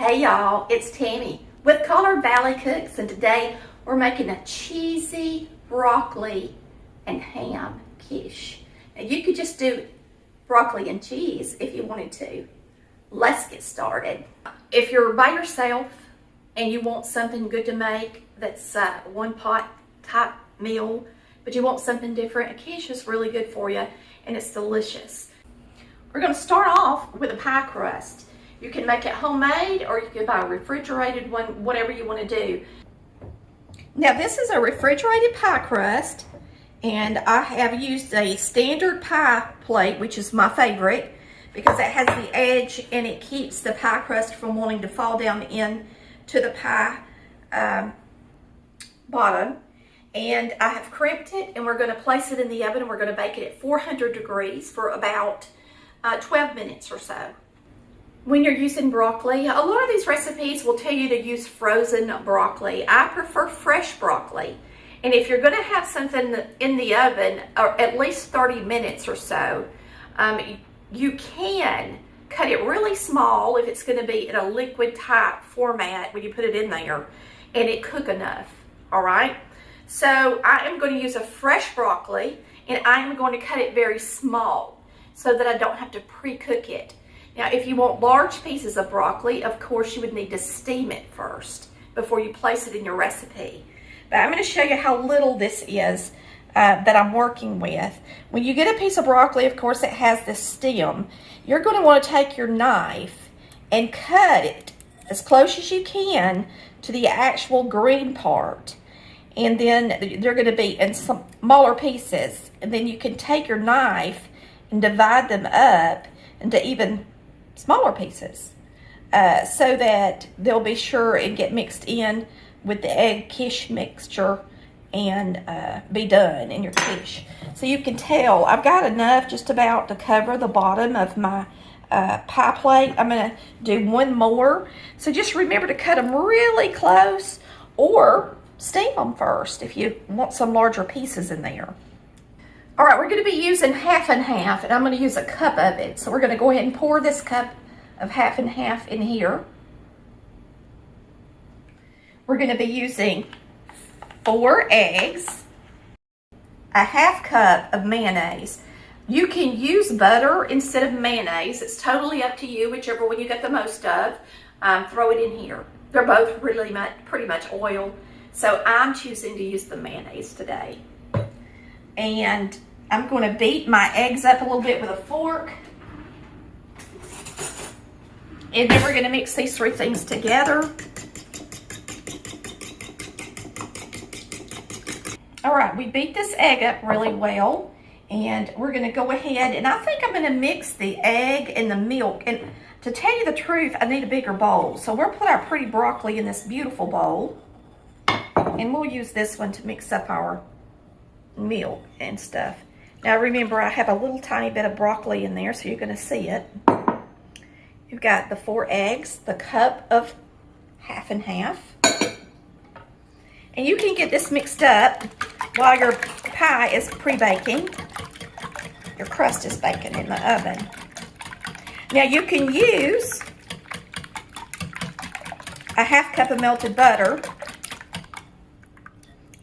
Hey y'all, it's Tammy with Collar Valley Cooks, and today we're making a cheesy broccoli and ham quiche. Now you could just do broccoli and cheese if you wanted to. Let's get started. If you're by yourself and you want something good to make that's one pot type meal, but you want something different, a quiche is really good for you and it's delicious. We're going to start off with a pie crust. You can make it homemade or you can buy a refrigerated one, whatever you want to do. Now this is a refrigerated pie crust, and I have used a standard pie plate, which is my favorite because it has the edge and it keeps the pie crust from wanting to fall down into the pie bottom. And I have crimped it, and we're going to place it in the oven, and we're going to bake it at 400 degrees for about 12 minutes or so. When you're using broccoli, a lot of these recipes will tell you to use frozen broccoli. I prefer fresh broccoli. And if you're going to have something in the oven, or at least 30 minutes or so, you can cut it really small if it's going to be in a liquid type format when you put it in there, and it cook enough, all right? So I am going to use a fresh broccoli, and I am going to cut it very small so that I don't have to pre-cook it. Now, if you want large pieces of broccoli, of course, you would need to steam it first before you place it in your recipe. But I'm going to show you how little this is that I'm working with. When you get a piece of broccoli, of course, it has this stem. You're going to want to take your knife and cut it as close as you can to the actual green part. And then they're going to be in some smaller pieces. And then you can take your knife and divide them up into even smaller pieces so that they'll be sure and get mixed in with the egg quiche mixture and be done in your quiche. So you can tell I've got enough just about to cover the bottom of my pie plate. I'm going to do one more. So just remember to cut them really close or steam them first if you want some larger pieces in there. All right, we're going to be using half and half, and I'm going to use a cup of it. So we're going to go ahead and pour this cup of half and half in here. We're going to be using 4 eggs, a half cup of mayonnaise. You can use butter instead of mayonnaise. It's totally up to you, whichever one you get the most of. Throw it in here. They're both really pretty much oil, so I'm choosing to use the mayonnaise today. And I'm going to beat my eggs up a little bit with a fork. And then we're going to mix these 3 things together. All right, we beat this egg up really well. And we're going to go ahead, and I think I'm going to mix the egg and the milk. And to tell you the truth, I need a bigger bowl. So we'll put our pretty broccoli in this beautiful bowl. And we'll use this one to mix up our milk and stuff. Now remember, I have a little tiny bit of broccoli in there, so you're going to see it. You've got the 4 eggs, the cup of half and half. And you can get this mixed up while your pie is pre-baking. Your crust is baking in the oven. Now you can use a half cup of melted butter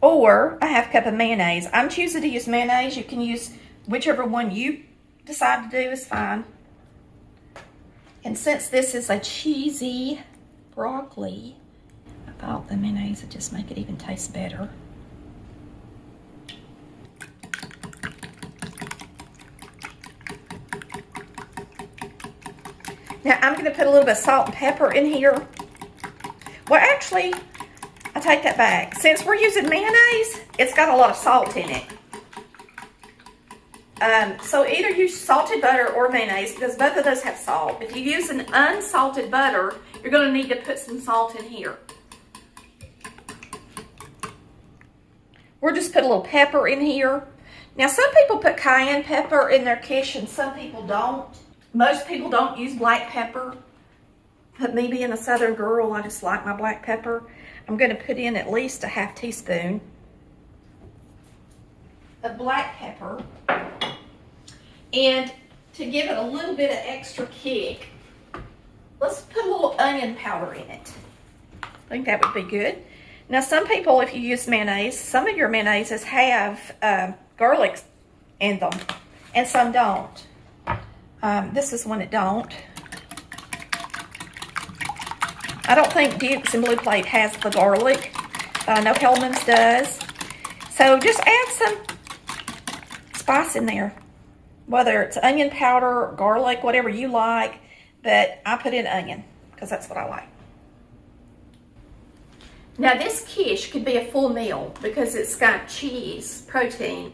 or a half cup of mayonnaise. I'm choosing to use mayonnaise. You can use whichever one you decide to do is fine. And since this is a cheesy broccoli, I thought the mayonnaise would just make it even taste better. Now I'm going to put a little bit of salt and pepper in here. Well, actually, I take that back. Since we're using mayonnaise, it's got a lot of salt in it. So either use salted butter or mayonnaise because both of those have salt. If you use an unsalted butter, you're going to need to put some salt in here. We'll just put a little pepper in here. Now some people put cayenne pepper in their quiche and some people don't. Most people don't use black pepper. But me being a southern girl, I just like my black pepper. I'm going to put in at least a half teaspoon of black pepper. And to give it a little bit of extra kick, Let's put a little onion powder in it. I think that would be good. Now, some people, if you use mayonnaise, some of your mayonnaises have garlic in them, and some don't. This is one that don't. I don't think Duke's and Blue Plate has the garlic, but I know Hellman's does. So just add some spice in there, whether it's onion powder, or garlic, whatever you like, but I put in onion because that's what I like. Now this quiche could be a full meal because it's got cheese, protein.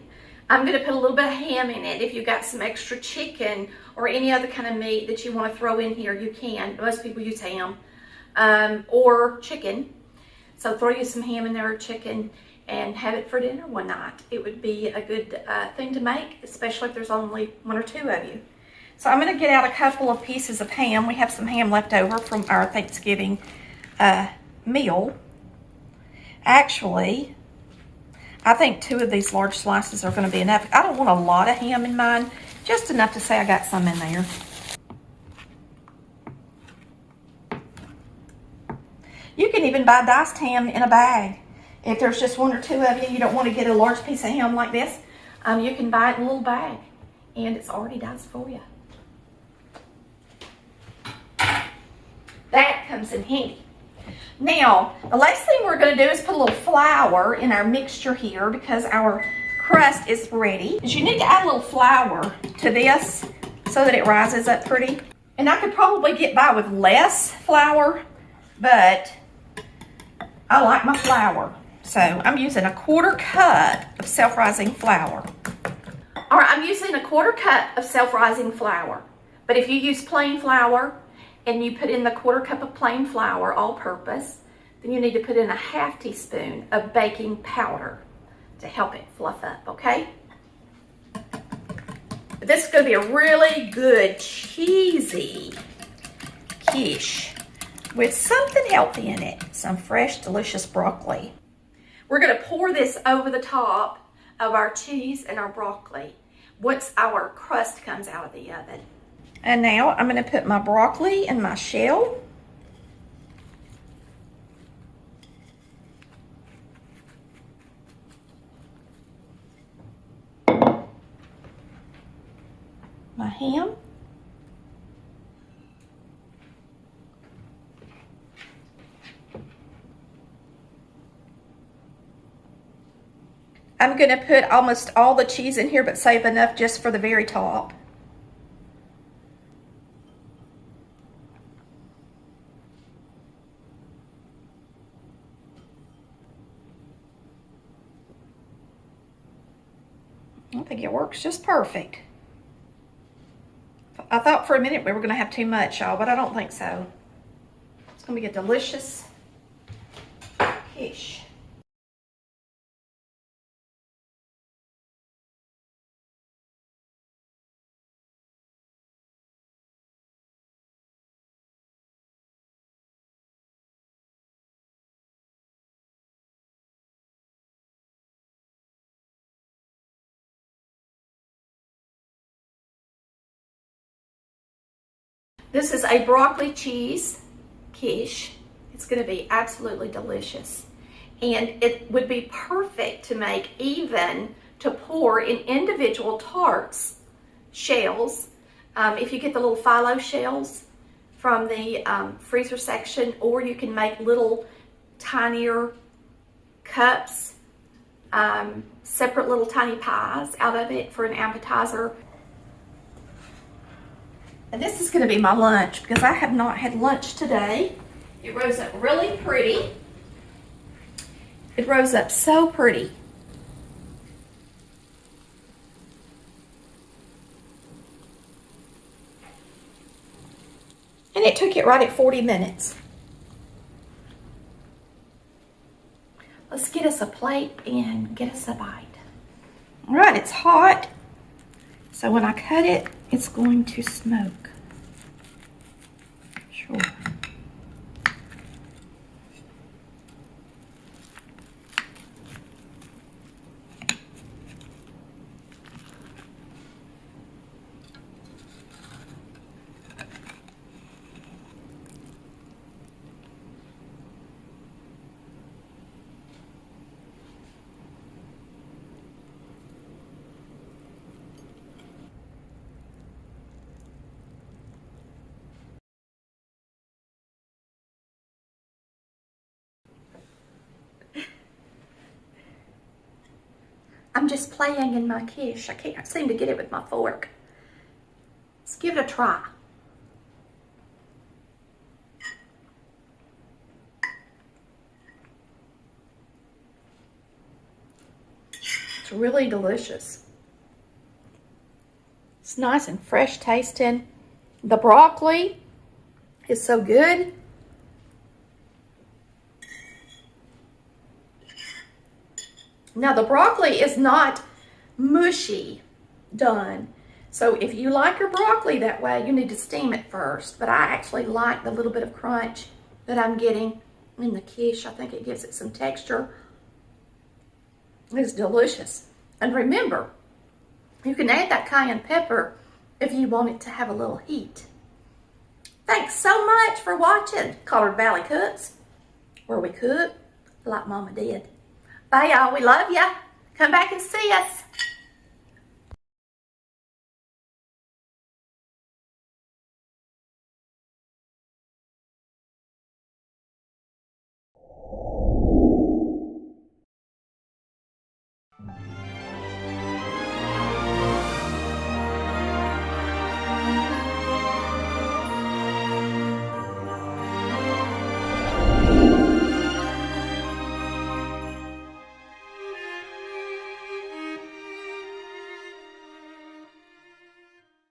I'm going to put a little bit of ham in it. If you've got some extra chicken or any other kind of meat that you want to throw in here, you can. Most people use ham or chicken. So throw you some ham in there or chicken and have it for dinner one night. It would be a good thing to make, especially if there's only one or two of you. So I'm going to get out a couple of pieces of ham. We have some ham left over from our Thanksgiving meal. Actually, I think 2 of these large slices are going to be enough. I don't want a lot of ham in mine, just enough to say I got some in there. You can even buy diced ham in a bag. If there's just 1 or 2 of you, you don't want to get a large piece of ham like this, you can buy it in a little bag, and it's already diced for you. That comes in handy. Now, the last thing we're going to do is put a little flour in our mixture here because our crust is ready. You need to add a little flour to this so that it rises up pretty. And I could probably get by with less flour, but I like my flour. So I'm using a 1/4 cup of self-rising flour. All right, I'm using a 1/4 cup of self-rising flour. But if you use plain flour, and you put in the 1/4 cup of plain flour, all-purpose, then you need to put in a 1/2 teaspoon of baking powder to help it fluff up, okay? But this is going to be a really good cheesy quiche with something healthy in it, some fresh, delicious broccoli. We're going to pour this over the top of our cheese and our broccoli once our crust comes out of the oven. And now I'm going to put my broccoli in my shell. My ham. I'm going to put almost all the cheese in here, but save enough just for the very top. I think it works just perfect. I thought for a minute we were going to have too much, y'all, but I don't think so. It's going to be a delicious quiche. This is a broccoli cheese quiche. It's going to be absolutely delicious. And it would be perfect to make, even to pour in individual tarts shells. If you get the little phyllo shells from the freezer section, or you can make little tinier cups, separate little tiny pies out of it for an appetizer. And this is going to be my lunch because I have not had lunch today. It rose up really pretty. It rose up so pretty. And it took it right at 40 minutes. Let's get us a plate and get us a bite. All right, it's hot. So when I cut it, it's going to smoke. Sure. I'm just playing in my quiche. I can't seem to get it with my fork. Let's give it a try. It's really delicious. It's nice and fresh tasting. The broccoli is so good. Now the broccoli is not mushy done. So if you like your broccoli that way, you need to steam it first. But I actually like the little bit of crunch that I'm getting in the quiche. I think it gives it some texture. It's delicious. And remember, you can add that cayenne pepper if you want it to have a little heat. Thanks so much for watching Collard Valley Cooks, where we cook like Mama did. Bye, y'all. We love ya. Come back and see us.